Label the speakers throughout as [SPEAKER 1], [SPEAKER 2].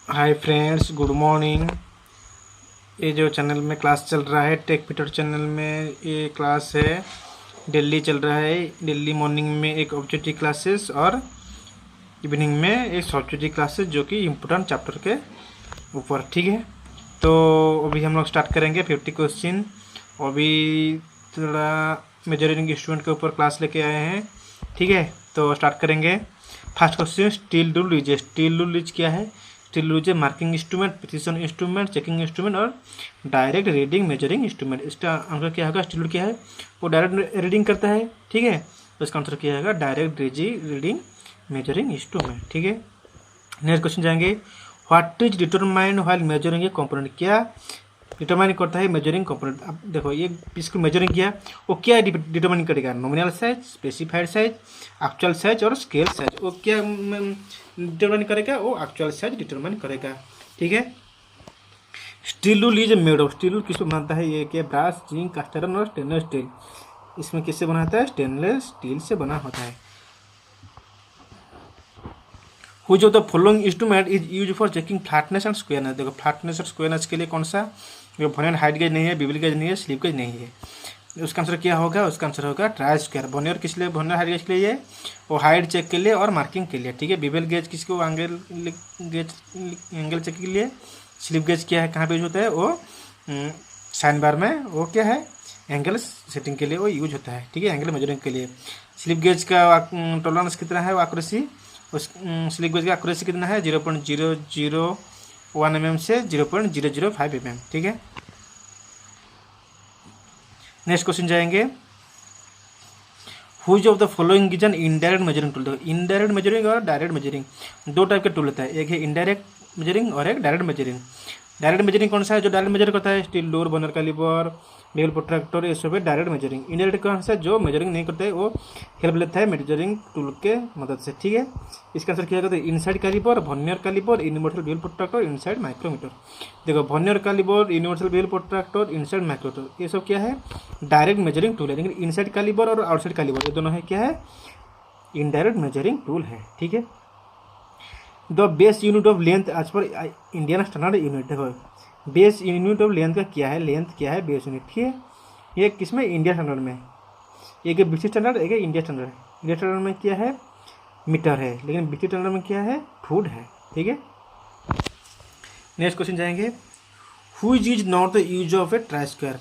[SPEAKER 1] Hi friends, good morning. ये जो channel में क्लास चल रहा है, टेक पीटर चैनल में ये क्लास है, डेली चल रहा है। डेली मॉर्निंग में एक ऑब्जेक्टिव क्लासेस और इवनिंग में एक सब्जेक्टिव क्लासेस, जो कि इम्पोर्टेंट चैप्टर के ऊपर, ठीक है। तो अभी हम लोग स्टार्ट करेंगे 50 क्वेश्चन। अभी थोड़ा मेजरिंग इंस्ट्रूमेंट के ऊपर क्लास लेके आए हैं, ठीक है। तो स्टार्ट करेंगे। First question, steel rule use. Steel rule use क्या है? स्टील रूल है marking instrument, precision instrument, checking instrument और डायरेक्ट रीडिंग मेजरिंग इंस्ट्रूमेंट। इसका आंसर क्या होगा? स्टील रूल क्या है? वो डायरेक्ट रीडिंग करता है, ठीक है। तो इसका आंसर क्या होगा? डायरेक्ट रीडिंग मेजरिंग इंस्ट्रूमेंट, ठीक है। नेक्स्ट क्वेश्चन जाएंगे। What is determined while measuring A component? क्या डिटरमाइन करता है मेजरिंग कंपोनेंट? अब देखो, ये इसको मेजरिंग किया, वो क्या डिटरमाइन करेगा? Nominal size, specified size, actual size और स्केल साइज। वो क्या डिटरमाइन करेगा? वो एक्चुअल साइज डिटरमाइन करेगा, ठीक है। Steel rule is made of. Steel rule किस पे बनाता है? ये क्या? ब्रास, जिंक, कास्ट आयरन और स्टेनलेस स्टील। इसमें किससे बना होता है? स्टेनलेस स्टील से बना होता है। Which of the following instrument is use for checking flatness and squareness? देखो, फ्लैटनेस और स्क्वायरनेस के लिए कौन सा? वर्नियर हाइट गेज नहीं है, बिबल गेज नहीं है, स्लिप गेज नहीं है। उसका आंसर क्या होगा? उसका आंसर होगा ट्राई स्क्वायर। वर्नियर किस लिए? वर्नियर हाइट गेज के लिए, वो हाइट चेक के लिए और मार्किंग के लिए, ठीक है। बिबल गेज किसको? एंगल गेज, एंगल चेक के लिए। स्लिप गेज क्या है, कहाँ पे यूज होता है? वो साइन बार में, वो क्या है? एंगल सेटिंग के लिए वो यूज होता है, ठीक है, एंगल मेजरिंग के लिए। स्लिप गेज का टॉलरेंस कितना है? वो एक्यूरेसी, उस स्लिप गेज का एक्यूरेसी कितना है? 0.001 mm से 0.005 mm, ठीक है। नेक्स्ट क्वेश्चन जाएंगे। Which of the following is an indirect measuring tool? देखो, इनडायरेक्ट मेजरिंग और डायरेक्ट मेजरिंग दो टाइप के टूल होता है। एक है इनडायरेक्ट मेजरिंग और एक डायरेक्ट मेजरिंग। डायरेक्ट मेजरिंग कौन सा है? जो डायरेक्ट मेजर करता है, steel door, vernier caliper, bevel protractor, ये सब है डायरेक्ट मेजरिंग। इनडायरेक्ट कौन सा है? जो मेजरिंग नहीं करता है, वो हेल्प लेता है मेजरिंग टूल के मदद से, ठीक है। इसका आंसर क्या होगा? Inside caliper, vernier caliper, universal bevel protractor, inside micrometer. देखो, vernier caliper, universal bevel protractor, inside micrometer, ये सब क्या है? डायरेक्ट मेजरिंग टूल है। लेकिन इनसाइड कैलिपर और आउटसाइड कैलिपर, ये दोनों है क्या है? इनडायरेक्ट मेजरिंग टूल है, ठीक है। The base unit of length as per Indian standard unit. देखो, बेस यूनिट ऑफ लेंथ का क्या है? लेंथ क्या है? बेस यूनिट, ठीक है। ये किसमें? इंडिया स्टैंडर्ड में। एक है ब्रिटिश स्टैंडर्ड, एक है इंडिया स्टैंडर्ड। इंडिया स्टैंडर्ड में क्या है? मीटर है, लेकिन ब्रिटिश स्टैंडर्ड में क्या है? फुट है, ठीक है। नेक्स्ट क्वेश्चन जाएंगे। Which is not the use of a try square?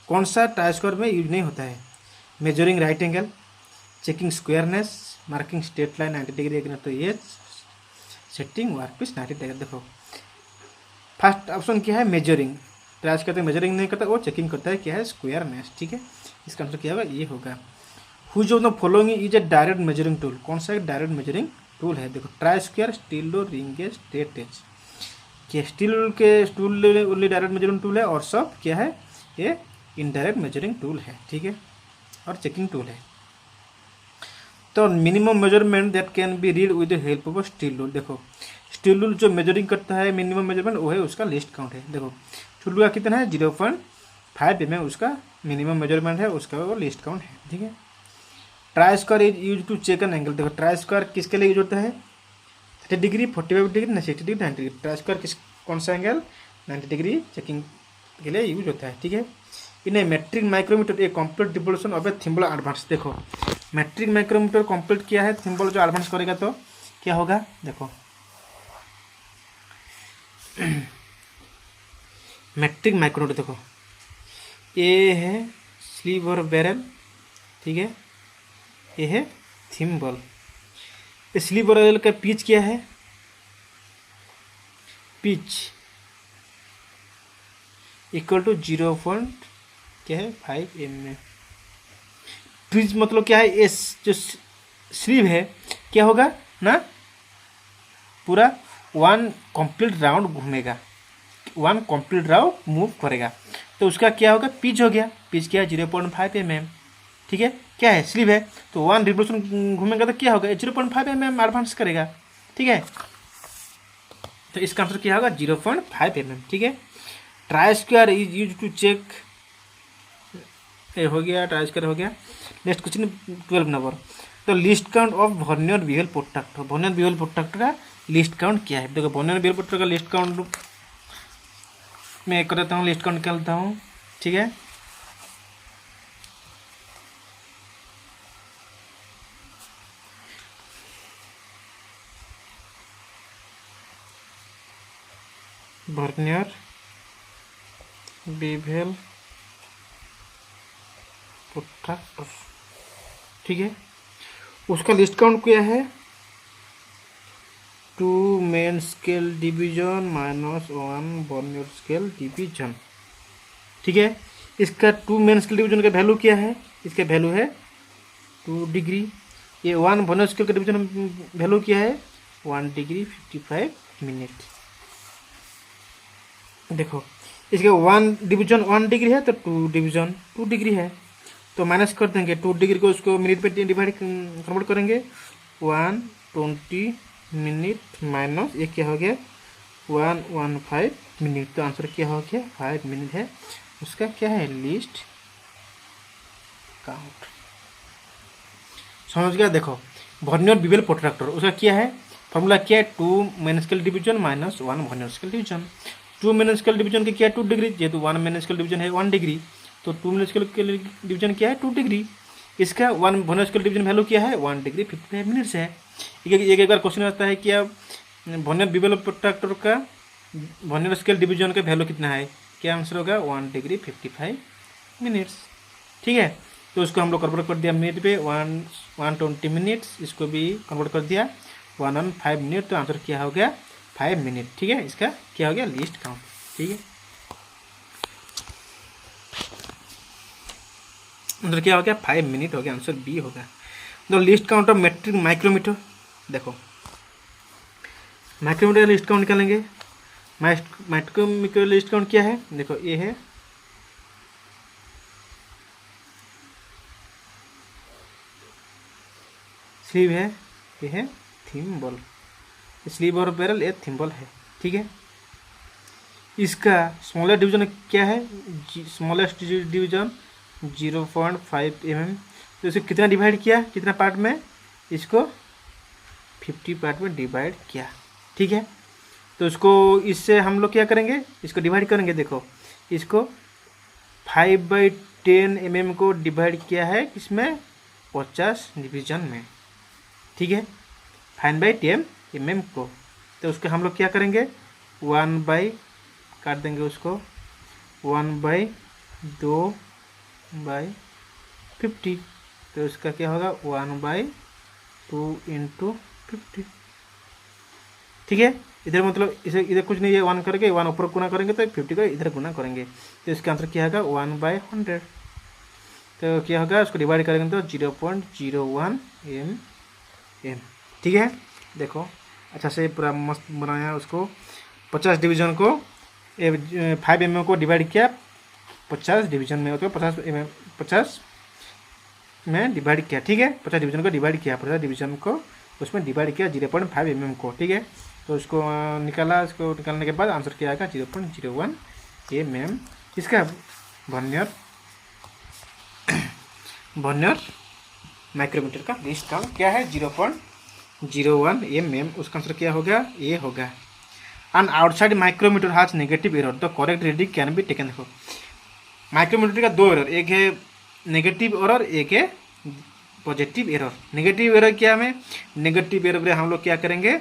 [SPEAKER 1] कौन सा ट्राई स्क्वायर में यूज नहीं होता है? Measuring right angle, checking squareness, marking straight line 90 degree, एक तो ये सेटिंग वर्कपीस 90 डिग्री। देखो, फर्स्ट ऑप्शन क्या है? मेजरिंग। ट्राई करते हैं, मेजरिंग नहीं करता, वो चेकिंग करता है, क्या है? स्क्वायरनेस, ठीक है। इसका आंसर क्या होगा? ये होगा। Which of the following is a direct measuring tool? कौन सा एक डायरेक्ट मेजरिंग टूल है? देखो, try square, steel door, ring gauge, straight edge. क्या स्टील के tool only direct measuring tool है, और सब क्या है? ये इनडायरेक्ट मेजरिंग टूल है, ठीक है, और चेकिंग टूल है। तो minimum measurement that can B read with the help of steel rule. देखो, स्टील रूल जो मेजरिंग करता है मिनिमम मेजरमेंट, वो है उसका लिस्ट काउंट है। देखो, टूल का कितना है? 0.5 mm उसका मिनिमम मेजरमेंट है, उसका वो लिस्ट काउंट है, ठीक है। Try square is use to check an angle. देखो, ट्राई स्क्वायर किसके लिए यूज होता है? 30 degree, 45 degree, 60 degree, 90 degree. Try square किस कौन सा एंगल? 90 डिग्री चेकिंग के लिए यूज होता है, ठीक है। In a metric micrometer a complete devolution of a thimble advance. देखो, मैट्रिक माइक्रोमीटर कंप्लीट किया है, थिम्बल जो एडवांस करेगा तो क्या होगा? देखो, मैट्रिक माइक्रोमीटर, देखो, ये है स्लीव और बैरल, ठीक है, ये है थिम्बल। स्लीव और बैरल का पिच क्या है? Pitch equal to 0. क्या है? 5 mm। पिच मतलब क्या है? एस जो स्लीव है, क्या होगा ना? पूरा 1 कंप्लीट राउंड घूमेगा, 1 कंप्लीट राउंड मूव करेगा, तो उसका क्या होगा? पिच हो गया। पिच क्या है? 0.5 mm, ठीक है। क्या है? स्लीव है, तो 1 रिवोल्यूशन घूमेगा तो क्या होगा? 0.5 mm एडवांस करेगा, ठीक है। तो इसका आंसर क्या होगा? 0.5 mm, ठीक है। Try square is use to check, ये हो गया, ट्राई स्क्वायर हो गया। नेक्स्ट क्वेश्चन 12 नंबर। तो least count of vernier bevel protractor. Vernier bevel protractor का लिस्ट काउंट क्या है। देखो वर्नियर बिहेवियर प्रोट्रैक्टर का लिस्ट काउंट मैं एक कर देता हूँ, लिस्ट काउंट निकालता हूँ, ठीक है। वर्नियर बिहेवियर प्रोट्रैक्टर, ठीक है। उसका लिस्ट काउंट क्या है, 2 main scale division minus 1 vernier scale division, ठीक है। इसका 2 मेन स्केल डिवीजन का वैल्यू क्या है, इसका वैल्यू है 2 डिग्री। ये 1 वर्नियर स्केल का डिवीजन वैल्यू क्या है, 1 डिग्री 55 मिनट। देखो इसका 1 डिवीजन 1 डिग्री है तो 2 डिवीजन 2 डिग्री है, तो माइनस कर देंगे 2 डिग्री को, उसको मिनट पे डिवाइड कन्वर्ट करेंगे, 120 मिनट माइनस ये क्या हो गया 115 मिनट, तो आंसर क्या हो गया 5 मिनट है। उसका क्या है लिस्ट काउंट, समझ गया। देखो वर्नियर बिहेवियर प्रोट्रैक्टर उसका क्या है, फॉर्मूला क्या है, 2 main scale division minus 1 vernier scale division. 2 main scale division की क्या है 2 डिग्री, जेहेतु 1 मेन स्केल डिवीजन है 1 डिग्री, तो 2 मेन स्केल डिवीजन क्या है 2 डिग्री। इसका 1 वर्नियर स्केल डिवीजन वैल्यू क्या है 1 डिग्री 55 मिनट्स है। एक बार क्वेश्चन आता है कि वर्नियर बिहेवियर प्रोट्रैक्टर का वर्नियर स्केल डिवीजन का वैल्यू कितना है, क्या आंसर होगा 1 डिग्री 55 मिनट्स, ठीक है। तो उसको हम लोग कन्वर्ट कर दिया मिनट पे, 120 मिनट्स, इसको भी कन्वर्ट कर दिया 115 मिनट, तो आंसर क्या हो गया 5 मिनट, ठीक है। इसका क्या हो गया लिस्ट काउंट, ठीक है। आंसर क्या हो गया 5 मिनट हो गया, आंसर बी होगा। तो least count of metric micrometer, देखो माइक्रोमीटर लिस्ट काउंट निकालेंगे। माइक्रोमीटर लिस्ट काउंट क्या है, देखो ये है स्लीव है, ये है थिम्बल, स्लीव और बैरल ये थिम्बल है, ठीक है। इसका स्मॉलेस्ट डिवीजन क्या है, स्मॉलेस्ट डिवीजन 0.5 mm, तो इसे कितना डिवाइड किया, कितना पार्ट में, इसको 50 पार्ट में डिवाइड किया, ठीक है। तो इसको इससे हम लोग क्या करेंगे, इसको डिवाइड करेंगे। देखो इसको 5/10 mm को डिवाइड किया है इसमें 50 डिवीजन में, ठीक है, 5/10 mm को। तो उसको हम लोग क्या करेंगे 1 काट देंगे उसको 1/2/50, तो इसका क्या होगा 1/2 × 50, ठीक है। इधर मतलब इसे इधर कुछ नहीं है, 1 करके 1 ऊपर गुना करेंगे तो 50 को इधर गुना करेंगे, तो इसका आंसर क्या होगा 1/100। तो क्या होगा उसको डिवाइड करेंगे तो 0.01 mm, ठीक है। देखो अच्छा से पूरा मस्त बनाया उसको, 50 डिवीजन को 5 mm को डिवाइड किया 50 डिवीजन में, तो 50 में डिवाइड किया, ठीक है। 50 डिवीजन को डिवाइड किया, 50 डिवीजन को उसमें डिवाइड किया 0.5 mm को, ठीक है। तो उसको निकाला, इसको निकालने के बाद आंसर क्या आएगा 0.01 mm। इसका वर्नियर माइक्रोमीटर का लिस्ट काउंट क्या है 0.01 mm, उसका आंसर क्या होगा ये होगा। An outside micrometer has negative error, the correct reading can be taken. देखो माइक्रोमीटर का 2 एरर, एक है नेगेटिव एरर, एक है पॉजिटिव एरर। नेगेटिव एरर क्या है, नेगेटिव एरर में हम लोग क्या करेंगे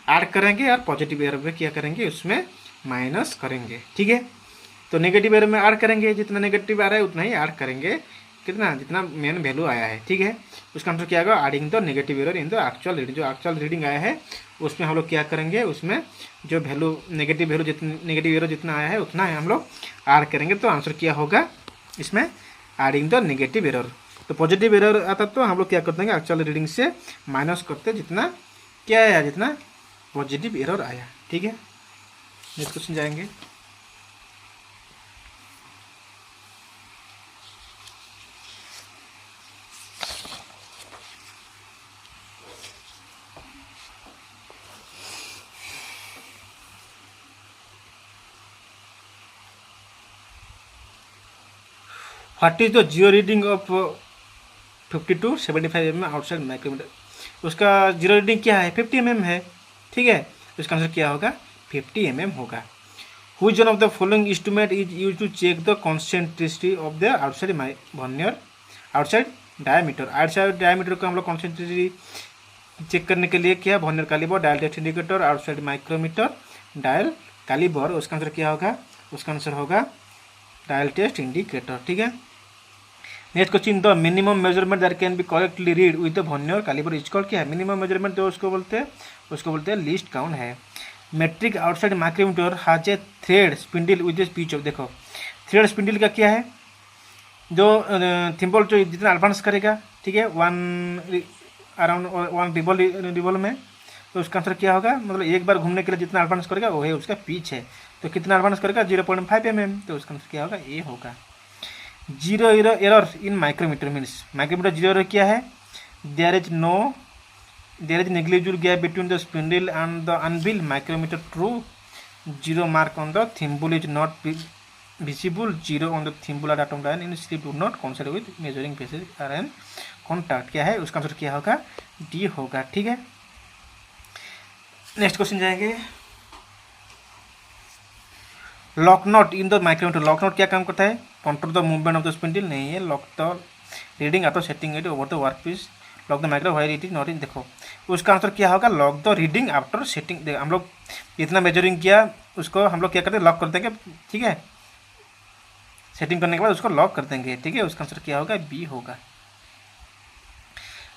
[SPEAKER 1] ऐड करेंगे, और पॉजिटिव एरर में क्या करेंगे उसमें माइनस करेंगे, ठीक है। तो नेगेटिव एरर में ऐड करेंगे, जितना नेगेटिव आ रहा है उतना ही ऐड करेंगे, कितना जितना मेन वैल्यू आया है, ठीक है। उसका आंसर क्या होगा adding the negative error in the actual reading, जो एक्चुअल रीडिंग आया है उसमें हम लोग क्या करेंगे, उसमें जो वैल्यू नेगेटिव वैल्यू जितनी नेगेटिव एरर जितना आया है उतना है हम लोग ऐड करेंगे, तो आंसर क्या होगा इसमें एडिंग द नेगेटिव एरर। तो पॉजिटिव एरर आता तो हम लोग क्या कर देंगे एक्चुअल रीडिंग से माइनस करते जितना क्या आया, जितना पॉजिटिव एरर आया, ठीक है। नेक्स्ट क्वेश्चन जाएंगे। What is the zero reading of 50 to 75 mm outside micrometer. उसका जीरो रीडिंग क्या है 50 mm है, ठीक है, इसका आंसर क्या होगा 50 mm होगा। Which one of the following instrument is used to check the concentricity of the outside vernier outside diameter? outside diameter को हम लोग concentricity चेक करने के लिए क्या vernier caliper, dial test indicator, outside micrometer, dial caliper. उसका answer क्या होगा, उसका आंसर होगा डायल टेस्ट इंडिकेटर। ठीक है, next question, the minimum measurement that can be correctly read with the vernier caliper is called क्या है, मिनिमम मेजरमेंट जो उसको बोलते हैं लीस्ट काउंट है। Metric outside micrometer has a thread spindle with a pitch of, देखो thread spindle का क्या है, जो थिम्बल जो जितना एडवांस करेगा, ठीक है, अराउंड 1 रिवॉल्व में, तो उसका आंसर क्या होगा, मतलब एक बार घूमने के लिए जितना एडवांस करेगा वो है उसका पिच है। तो कितना एडवांस करेगा 0.5 mm, तो उसका आंसर क्या होगा ए होगा। Zero error in micrometer means, micrometer zero error क्या है, there is negligible gap between the spindle and the anvil micrometer true, zero mark on the thimble is not visible, zero on the thimble at atom line in slip do not coincide with measuring phases are in contact। क्या है उसका answer क्या होगा D होगा। ठीक है, next question जाएंगे, lock nut in the micrometer, lock nut क्या काम करता है, control the movement of the spindle, नहीं है, lock the reading after setting it over the work piece, lock the micro wire it is not in, देखो उसका answer क्या होगा lock the reading after setting. हम लोग इतना मेजरिंग किया उसको हम लोग क्या करते हैं लॉक कर देंगे, ठीक है, सेटिंग करने के बाद उसको लॉक कर देंगे। ठीक है, उसका आंसर क्या होगा बी होगा।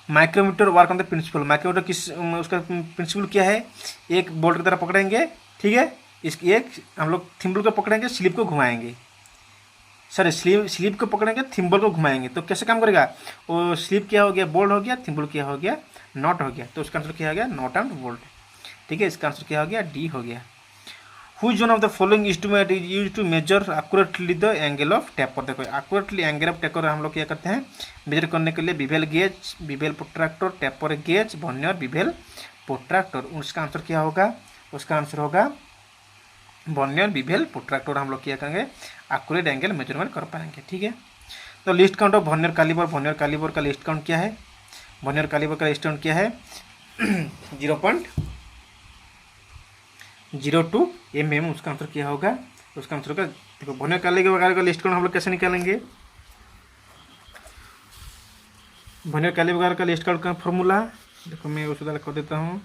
[SPEAKER 1] Micrometer work on the principle, micrometer किस उसका प्रिंसिपल क्या है, एक बोल्ट की तरह पकड़ेंगे, ठीक है, इसकी एक हम लोग थिम्बल को पकड़ेंगे, स्लिप को घुमाएंगे, सॉरी स्लिप को पकड़ेंगे, थिम्बल को घुमाएंगे, तो कैसे काम करेगा, वो स्लिप क्या हो गया बोल्ट हो गया, थिम्बल क्या हो गया नॉट हो गया, तो उसका आंसर क्या हो गया नॉट एंड बोल्ट। ठीक है, इसका आंसर क्या हो गया डी हो गया। Which one of the following instrument is used to measure accurately the angle of taper, देखो accurately angle of taper हम लोग क्या करते हैं मेजर करने के लिए bevel gauge, bevel protractor, taper gauge, vernier, bevel protractor. उसका आंसर क्या होगा, उसका आंसर होगा वर्नियर, बिवेल प्रोट्रैक्टर। हम लोग क्या करेंगे एक्यूरेट एंगल मेजरमेंट कर पाएंगे। ठीक है, तो least count of vernier caliper, vernier caliper का लिस्ट काउंट क्या है, वर्नियर कैलिपर का लिस्ट काउंट क्या है 0.02 mm, उसका आंसर क्या होगा, उसका आंसर होगा, देखो वर्नियर कैलिपर का लिस्ट काउंट हम लोग कैसे निकालेंगे, वर्नियर कैलिपर का लिस्ट काउंट का फॉर्मूला देखो मैं उस कर देता हूँ,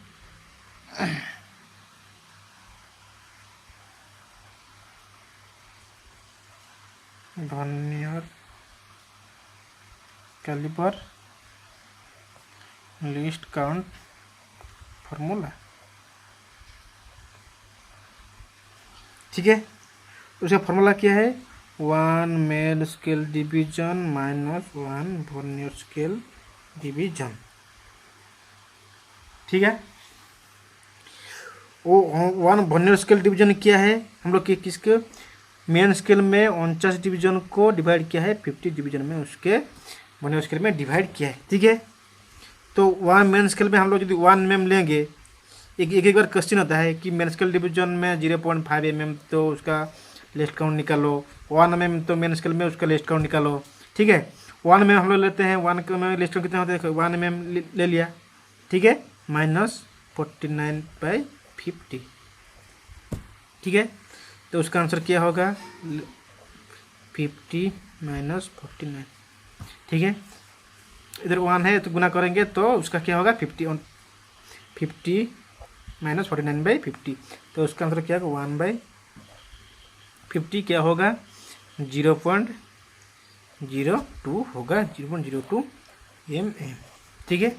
[SPEAKER 1] vernier caliper least count formula. ठीक है, उसका फॉर्मूला क्या है 1 main scale division minus 1 vernier scale division. ठीक है, वो 1 वर्नियर स्केल डिवीजन क्या है, हम लोग किसके मेन स्केल में 49 डिवीजन को डिवाइड किया है 50 डिवीजन में, उसके वर्नियर स्केल में डिवाइड किया है। ठीक है, तो 1 मेन स्केल में हम लोग यदि 1 mm लेंगे, एक बार क्वेश्चन होता है कि मेन स्केल डिवीजन में 0.5 mm, तो उसका लिस्ट काउंट निकालो, 1 mm तो मेन स्केल में उसका लिस्ट काउंट निकालो। ठीक है, 1 mm हम लोग लेते हैं, 1 mm लिस्ट काउंट कितना होता है 1 mm ले लिया, ठीक है, माइनस 49/50। ठीक है, तो उसका आंसर क्या होगा 50 माइनस 49। ठीक है, इधर 1 है तो गुना करेंगे तो उसका क्या होगा 50 माइनस 49/50, तो उसका आंसर क्या होगा 1/50 क्या होगा 0.02 होगा, 0.02 mm। ठीक है,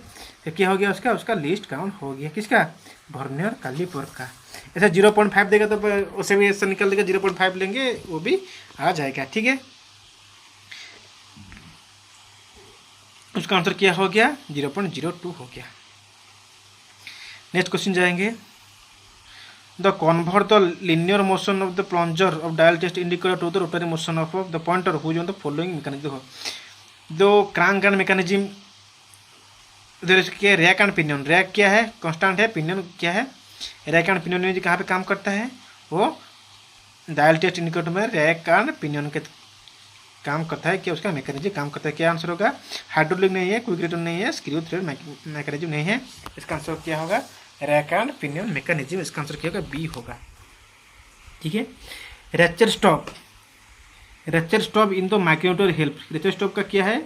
[SPEAKER 1] तो क्या हो गया उसका लिस्ट काउंट हो गया, किसका वर्नियर कैलिपर का। ऐसा 0.5 देगा तो उसे भी ऐसा निकल देगा 0.5 लेंगे वो भी आ जाएगा। ठीक है, उसका आंसर क्या हो गया 0.02 हो गया। नेक्स्ट क्वेश्चन जाएंगे, the convert the linear motion of the plunger of dial test indicator to the rotary motion of the pointer which on the following mechanism. देखो दो क्रैंक एंड मैकेनिज्म के रैक एंड पिनियन, रैक क्या है constant है, pinion क्या है, rack and pinion में कहाँ पे काम करता है, वो डायल टेस्ट इंडिकेटर में रैक एंड पिनियन के काम करता है, क्या उसका मैकेनिज्म काम करता है। क्या आंसर होगा हाइड्रोलिक नहीं है, क्विक रिटर्न नहीं है, स्क्रू थ्रेड मैकेनिज्म नहीं है, इसका आंसर क्या होगा रैक एंड पिनियन मैकेनिज्म, इसका आंसर क्या होगा? बी होगा। ठीक है। Ratchet stop in the micrometer help. Ratchet stop का क्या है?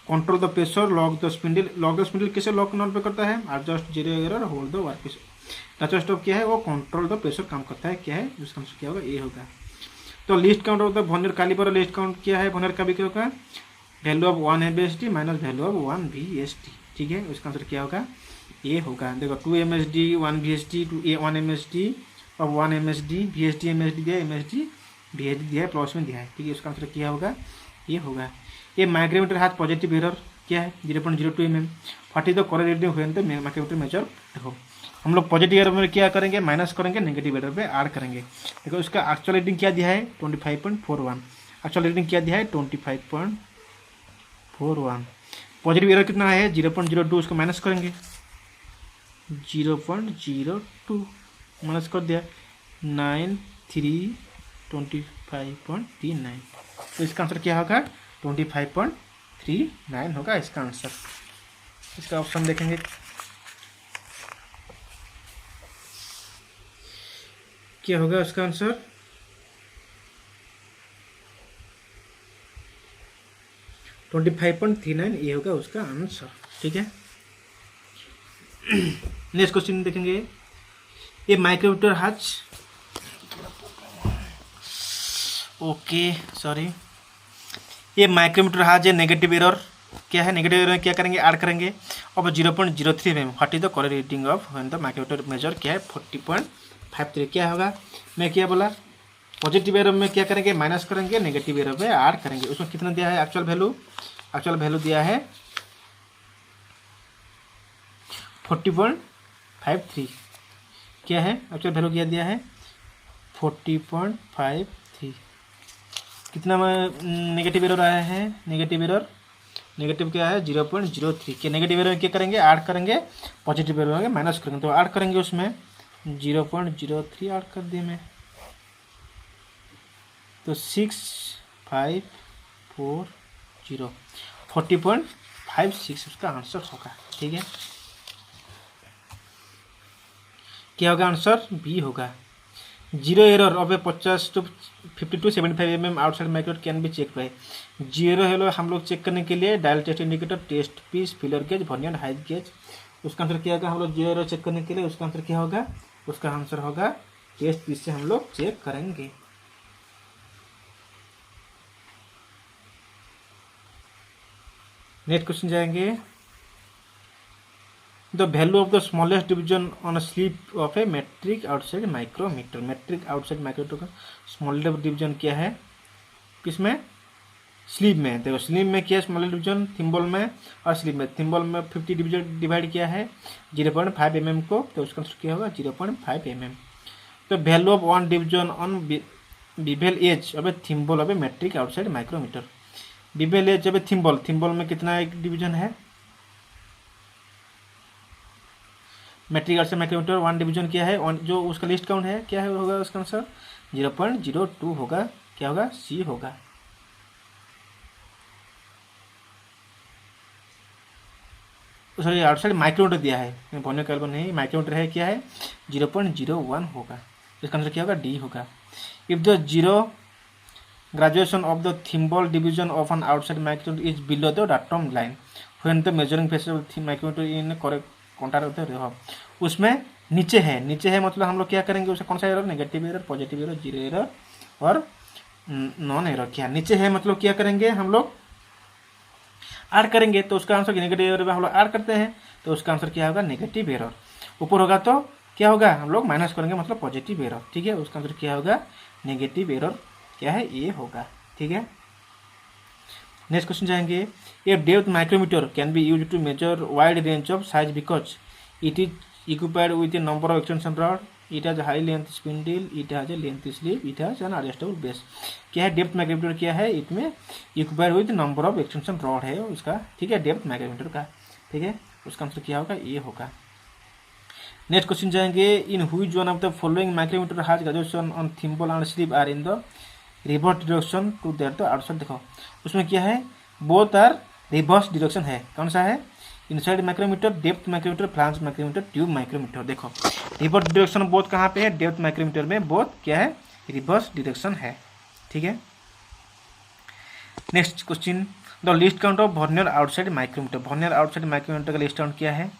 [SPEAKER 1] Control the pressure, lock the spindle कैसे लॉक नॉट पे करता है? Adjust zero error, hold the workpiece. Ratchet stop क्या है? वो कंट्रोल द प्रेशर काम करता है। क्या है उसका आंसर क्या होगा? ए होगा। तो least count of the vernier caliper, least count क्या है वर्नियर कैलिपर का? Value of 1 MSD minus value of 1 VSD। ठीक है, उसका आंसर क्या होगा? ए होगा। देखो 2 MSD 1 VSD 1 MSD और 1 MSD VSD MSD दिया, MSD VSD दिया है, प्लस में दिया है। ठीक है, उसका आंसर क्या होगा? ये होगा। ये माइक्रोमीटर हाथ पॉजिटिव एरर क्या है? 0.02 mm। What is the correct reading when the micrometer measure? देखो हम लोग पॉजिटिव एरर में क्या करेंगे? माइनस करेंगे, नेगेटिव एरर पे ऐड करेंगे। देखो इसका एक्चुअल रीडिंग क्या दिया है? 25.41। एक्चुअल रीडिंग क्या दिया है? 25.41। पॉजिटिव एरर कितना है? 0.02। उसको माइनस करेंगे, 0.02 माइनस कर दिया 9325.39। तो इसका आंसर क्या होगा? 25.39 होगा इसका आंसर। इसका ऑप्शन देखेंगे, क्या होगा उसका आंसर? 25.39 ये होगा उसका आंसर। ठीक है। नेक्स्ट क्वेश्चन देखेंगे। ये माइक्रोमीटर हैज ये micrometer has a negative error. क्या है? नेगेटिव एरर में क्या करेंगे? ऐड करेंगे। अब 0.03 mm। What is the correct reading of when the micrometer measure? क्या है? 40.53। क्या होगा? मैं क्या बोला? पॉजिटिव एरर में क्या करेंगे? माइनस करेंगे, नेगेटिव एरर में ऐड करेंगे। उसमें कितना दिया है एक्चुअल वैल्यू दिया है 40.53। क्या है एक्चुअल वैल्यू? क्या दिया है? 40.53। कितना नेगेटिव एरर आया है? नेगेटिव क्या है? 0.03 के। नेगेटिव एरर में क्या करेंगे? ऐड करेंगे, पॉजिटिव एरर में माइनस करेंगे। तो ऐड करेंगे, उसमें 0.03 ऐड कर दिए मैं, तो 6540 40.56 उसका आंसर होगा। ठीक है, क्या होगा आंसर? बी होगा। Zero error of a 50 to 50 to 75 mm outside micrometer can be check by. Zero error हम लोग चेक करने के लिए dial test indicator, test piece, filler gauge, vernier height gauge. उसका आंसर क्या होगा? हम लोग जीरो एरर चेक करने के लिए उसका आंसर क्या होगा? उसका आंसर होगा टेस्ट पीस से हम लोग चेक करेंगे। नेक्स्ट क्वेश्चन जाएंगे। The value of the smallest division on a sleeve of a metric outside micrometer. Metric outside micrometer का स्मॉलेस्ट डिवीजन क्या है? किसमें? स्लीव में। देखो स्लीव में क्या है? स्मॉलेस्ट डिवीजन थिम्बल में और स्लीव में। थिम्बल में 50 डिवीजन डिवाइड किया है 0.5 mm को, तो उसका आंसर क्या होगा? 0.5 mm। तो value of one division on bevel edge of a thimble of a metric outside micrometer. Bevel edge of a thimble में कितना एक डिवीजन है? Metric outside micrometer one division क्या है? जो उसका लिस्ट काउंट है क्या है? होगा उसका आंसर 0.02 होगा। क्या होगा? सी होगा। सॉरी, आउटसाइड माइक्रोमीटर दिया है, वर्नियर कैलिपर नहीं, माइक्रोमीटर है। क्या है? 0.01 होगा। इसका आंसर क्या होगा? डी होगा। If the zero graduation of the thimble division of an outside micrometer is below the datum line when the measuring face of micrometer in correct contact होते रहो। उसमें नीचे है मतलब हम लोग क्या करेंगे? उसका कौन सा error? Negative error, positive error, zero error और नॉन एरर। क्या नीचे है मतलब क्या करेंगे? हम लोग ऐड करेंगे, तो उसका आंसर नेगेटिव एरर में हम लोग ऐड करते हैं, तो उसका आंसर क्या होगा? Negative error. ऊपर होगा तो क्या होगा? हम लोग माइनस करेंगे मतलब पॉजिटिव एरर। ठीक है, उसका आंसर क्या होगा? Negative error. क्या है? ये होगा। ठीक है, नेक्स्ट क्वेश्चन जाएंगे। A depth micrometer can be use to measure wide range of size because it is equipped with a number of extension rod, it has high length spindle, it has a lengthy sleeve, it has an adjustable base। क्या है? Depth micrometer क्या है? इसमें equipped with number of extension rod है उसका। ठीक है, depth micrometer का। ठीक है, उसका आंसर क्या होगा? ये होगा। नेक्स्ट क्वेश्चन जाएंगे। In which one of the following micrometer has graduation on thimble and sleeve are in the reverse direction to that the outside. देखो उसमें क्या है? बोथ आर रिवर्स डायरेक्शन है। कौन सा है? Inside micrometer, depth micrometer, flange micrometer, tube micrometer. देखो reverse direction both कहाँ पे है, डेप्थ माइक्रोमीटर में बोथ क्या है, रिवर्स डायरेक्शन है। ठीक है। Next question, the least count of vernier outside micrometer. Vernier outside micrometer का लिस्ट काउंट क्या है,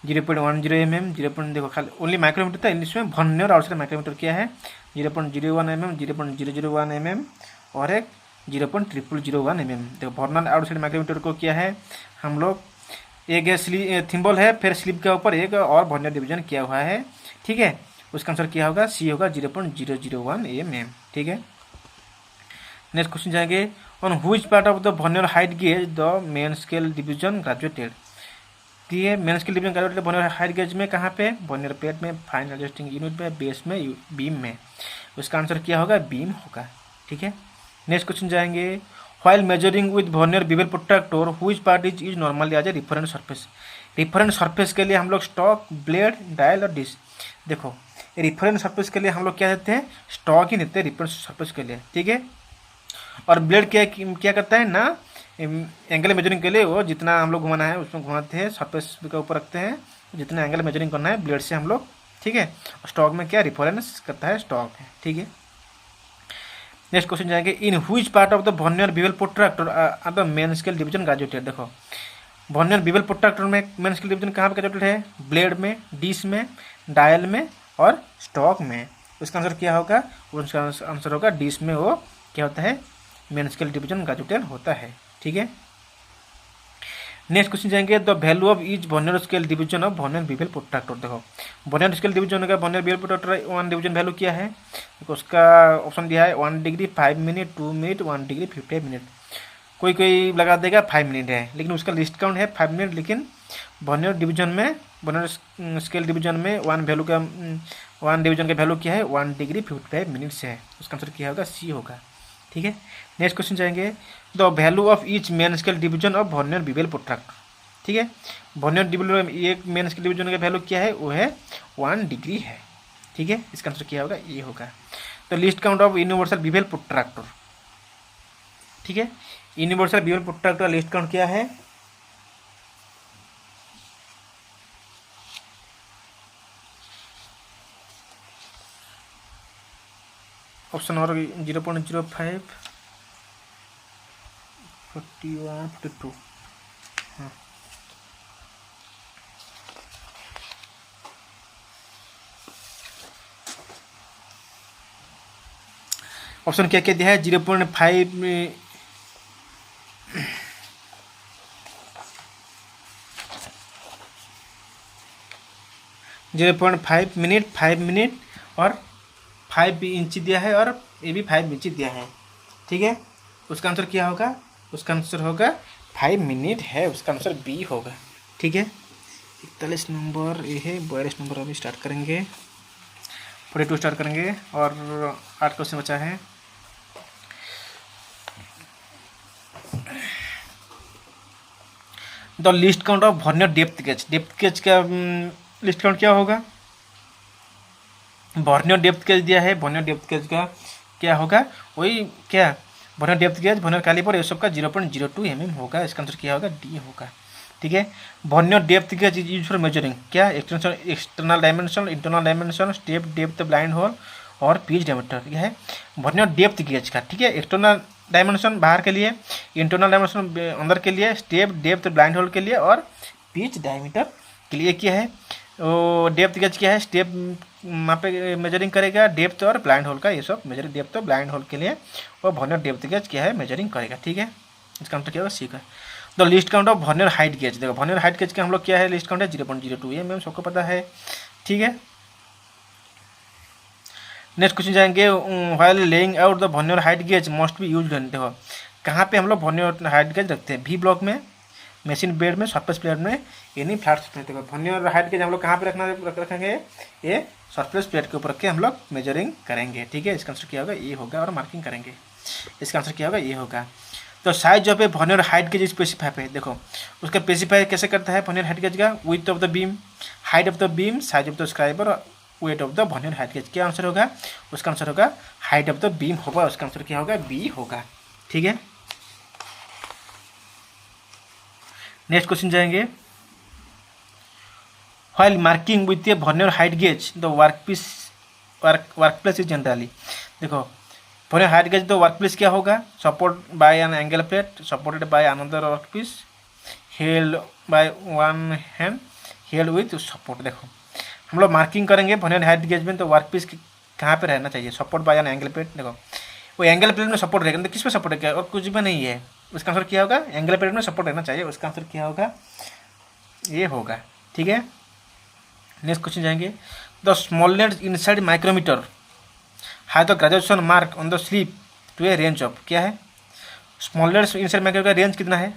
[SPEAKER 1] 0.10 mm, 0. देखो खाली ओनली माइक्रोमीटर था, इसमें वर्नियर आउटसाइड माइक्रोमीटर क्या है, 0.01 mm, 0.001 mm और एक 0.0001 mm। देखो वर्नियर आउटसाइड माइक्रोमीटर को क्या है, हम लोग एक थिम्बल है, फिर स्लिप के ऊपर एक और वर्नियर डिवीजन किया हुआ है। ठीक है, उसका आंसर क्या होगा, सी होगा 0.001 mm। ठीक है। नेक्स्ट क्वेश्चन जाएंगे, on which part of the vernier height gauge the main scale division graduated. ये main scale division graduated vernier height gauge में कहाँ पे, वर्नियर प्लेट में, फाइन एडजस्टिंग यूनिट में, बेस में, बीम में। उसका आंसर क्या होगा, बीम होगा। ठीक है। नेक्स्ट क्वेश्चन जाएंगे, while measuring with vernier bevel protractor which part is use normally as a reference surface. Reference surface के लिए हम लोग स्टॉक, ब्लेड, डायल और डिश। देखो रिफरेंस सरफेस के लिए हम लोग क्या देते हैं, स्टॉक ही देते हैं रिफरेंस सरफेस के लिए। ठीक है। और ब्लेड क्या करता है ना, एंगल मेजरिंग के लिए वो जितना हम लोग घुमाना है उसमें घुमाते हैं, सरफेस के ऊपर रखते हैं, जितना एंगल मेजरिंग करना है ब्लेड से हम लोग। ठीक है। स्टॉक में क्या रिफरेंस करता है, स्टॉक है। ठीक है। नेक्स्ट क्वेश्चन जाएंगे, in which part of the vernier bevel protractor are the main scale division graduated. देखो वर्नियर बिवेल प्रोट्रैक्टर में मेन स्केल डिवीजन कहाँ पे ग्रेजुएटेड है, ब्लेड में, डिश में, डायल में और स्टॉक में। उसका आंसर क्या होगा, उसका आंसर होगा डिश में, वो क्या होता है, मेन स्केल डिवीजन ग्रेजुएटेड होता है। ठीक है। नेक्स्ट क्वेश्चन जाएंगे, the value of each vernier scale division of vernier bevel protractor. देखो वर्नियर स्केल डिवीजन का vernier bevel protractor one division value क्या है, देखो उसका ऑप्शन दिया है 1 degree 5 minute, 2 minute, 1 degree 50 minute. कोई कोई लगा देगा 5 मिनट है, लेकिन उसका लिस्ट काउंट है 5 मिनट, लेकिन वर्नियर डिवीजन में, वर्नियर स्केल डिवीजन में वन डिवीजन का वैल्यू क्या है, 1 डिग्री 55 मिनट से है। उसका आंसर क्या होगा, सी होगा। ठीक है। नेक्स्ट क्वेश्चन जाएंगे, the value of each main scale division of vernier bevel protractor. ठीक है। वर्नियर डिवीजन में एक मेन स्केल डिवीजन का वैल्यू क्या है, वो है 1 डिग्री है। ठीक है। इसका आंसर क्या होगा, ये होगा। तो least count of universal bevel protractor. ठीक है। Universal bevel protractor list count क्या है, ऑप्शन और 0.05, 41, 42। हाँ ऑप्शन क्या क्या दिया है, 0.5 0.5 मिनट, 5 मिनट और 5 इंच दिया है, और ये भी 5 इंच दिया है। ठीक है। उसका आंसर क्या होगा, उसका आंसर होगा 5 मिनट है, उसका आंसर बी होगा। ठीक है। 41 नंबर ये है, 42 नंबर अभी स्टार्ट करेंगे, 42 स्टार्ट करेंगे और 8 क्वेश्चन बचा है। The least count of vernier depth gauge. Depth gauge का लिस्ट काउंट क्या होगा, वर्नियर डेप्थ गेज दिया है, वर्नियर डेप्थ गेज का क्या होगा, वही क्या, vernier depth gauge, vernier caliper, ये सब का 0.02 mm होगा। इसका आंसर क्या होगा, डी होगा। ठीक है। Vernier depth gauge is used for measuring क्या, external dimension, internal dimension, step, depth, blind hole और पिच डायमीटर। यह है वर्नियर डेप्थ गेज का। ठीक है। एक्सटर्नल डायमेंशन बाहर के लिए, इंटरनल डायमेंशन अंदर के लिए, स्टेप, डेप्थ, ब्लाइंड होल के लिए और पिच डायमीटर के लिए क्या है, वो डेप्थ गेज क्या है, स्टेप वहाँ पे मेजरिंग करेगा, डेप्थ और ब्लाइंड होल का, ये सब मेजरिंग, डेप्थ और ब्लाइंड होल के लिए वो वर्नियर डेप्थ गेज क्या है, मेजरिंग करेगा। ठीक है। इसका आंसर क्या होगा, सी का। The least count of vernier height gauge. देखो वर्नियर हाइट गेज का हम लोग क्या है, लिस्ट काउंट है 0.02 mm, सबको पता है। ठीक है। नेक्स्ट क्वेश्चन जाएंगे, while laying out the vernier height gauge must be used. देखो कहाँ पे हम लोग वर्नियर हाइट गेज रखते हैं, भी ब्लॉक में, मशीन बेड में, सरफेस प्लेट में, यानी फ्लैट सरफेस। देखो वर्नियर हाइट गेज हम लोग कहाँ पे रखेंगे, ये सरफेस प्लेट के ऊपर रख के हम लोग मेजरिंग करेंगे। ठीक है। इसका आंसर क्या होगा, ये होगा, और मार्किंग करेंगे। इसका आंसर क्या होगा, ये होगा। तो साइज जो पे वर्नियर हाइट गेज स्पेसिफाई पे, देखो उसका स्पेसिफाई कैसे करता है वर्नियर हाइट गेज का, width of the beam, height of the beam, size of the scriber, weight of the vernier height gauge. क्या आंसर होगा, उसका आंसर होगा हाइट ऑफ द बीम होगा। उसका आंसर क्या होगा, बी होगा। ठीक है। नेक्स्ट क्वेश्चन जाएंगे, while marking with a vernier height gauge the workplace is generally, देखो vernier height gauge तो workplace क्या होगा, support by an angle plate supported by another workpiece held by one hand held with support। देखो हम लोग marking करेंगे vernier height gauge में तो वर्कपीस कहाँ पे रहना चाहिए, support bye an angle plate. देखो वो एंगल प्लेट में सपोर्ट रहेगा, तो किस पे सपोर्ट रहेगा, और कुछ भी नहीं है, उसका आंसर क्या होगा, एंगल प्लेट में सपोर्ट रहना चाहिए, उसका आंसर क्या होगा, ये होगा। ठीक है, नेक्स्ट क्वेश्चन जाएंगे। The smallness inside micrometer high the graduation mark on the sleeve to a range of, क्या है स्मॉलनेस इनसाइड माइक्रोमीटर का रेंज कितना है,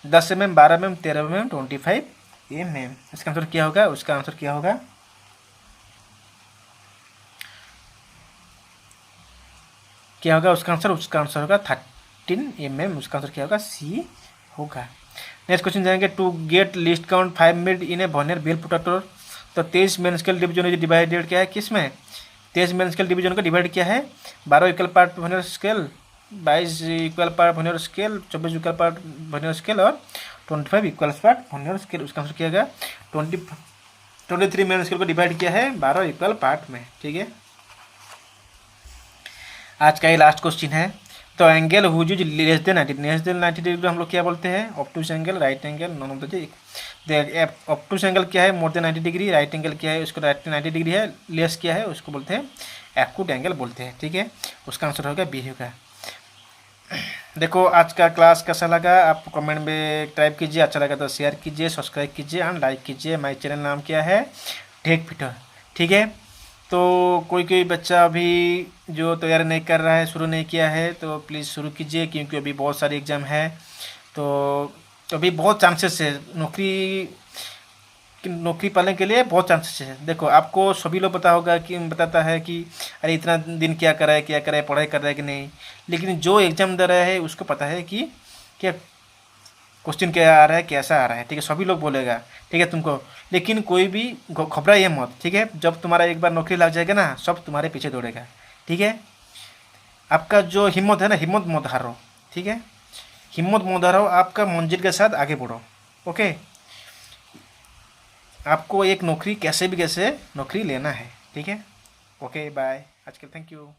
[SPEAKER 1] 10 mm, 12 mm, 13 mm, 25 mm। इसका आंसर क्या होगा, उसका आंसर क्या होगा, क्या होगा उसका आंसर, उसका आंसर होगा 13 mm। उसका आंसर क्या होगा, सी होगा। नेक्स्ट क्वेश्चन जाएंगे। To get least count 5 minute in a vernier bevel protractor, तो 23 मेन स्केल डिवीजन डिवाइडेड क्या है, किस में 23 मेन स्केल डिवीजन को डिवाइड किया है, 12 equal part vernier scale, 22 equal part vernier scale, 24 equal part vernier scale और 25 इक्वल पार्ट वर्नियर स्केल। उसका आंसर क्या होगा, 23 मेन स्केल को डिवाइड किया है 12 इक्वल पार्ट में। ठीक है, आज का ये लास्ट क्वेश्चन है। तो angle whose is less than 90 degree हम लोग क्या बोलते हैं, obtuse angle, right angle, none of the obtuse angle क्या है, more than 90 degree, right angle क्या है, उसको राइट 90 डिग्री है, लेस क्या है उसको बोलते हैं एक्यूट एंगल बोलते हैं। ठीक है, उसका आंसर होगा बी होगा। देखो आज का क्लास कैसा लगा आप कमेंट में टाइप कीजिए, अच्छा लगा तो शेयर कीजिए, सब्सक्राइब कीजिए एंड लाइक कीजिए। माय चैनल नाम क्या है, टेक फिटर। ठीक है, तो कोई बच्चा अभी जो तैयारी नहीं कर रहा है, शुरू नहीं किया है, तो प्लीज़ शुरू कीजिए, क्योंकि अभी बहुत सारे एग्ज़ाम है, तो अभी बहुत चांसेस है नौकरी पाने के लिए, बहुत चांसेस है। देखो आपको सभी लोग बताता है कि अरे इतना दिन क्या कर रहा है, पढ़ाई कर रहा है कि नहीं, लेकिन जो एग्ज़ाम दे रहा है उसको पता है कि क्या क्वेश्चन क्या आ रहा है, कैसा आ रहा है। ठीक है, सभी लोग बोलेगा, ठीक है तुमको, लेकिन कोई भी घबराइए मत। ठीक है, जब तुम्हारा एक बार नौकरी लग जाएगा ना, सब तुम्हारे पीछे दौड़ेगा। ठीक है, आपका जो हिम्मत है ना, हिम्मत मत हारो। ठीक है, हिम्मत मत हारो, आपका मंजिल के साथ आगे बढ़ो। ओके, आपको एक नौकरी कैसे भी कैसे नौकरी लेना है। ठीक है, ओके बाय, आज के थैंक यू।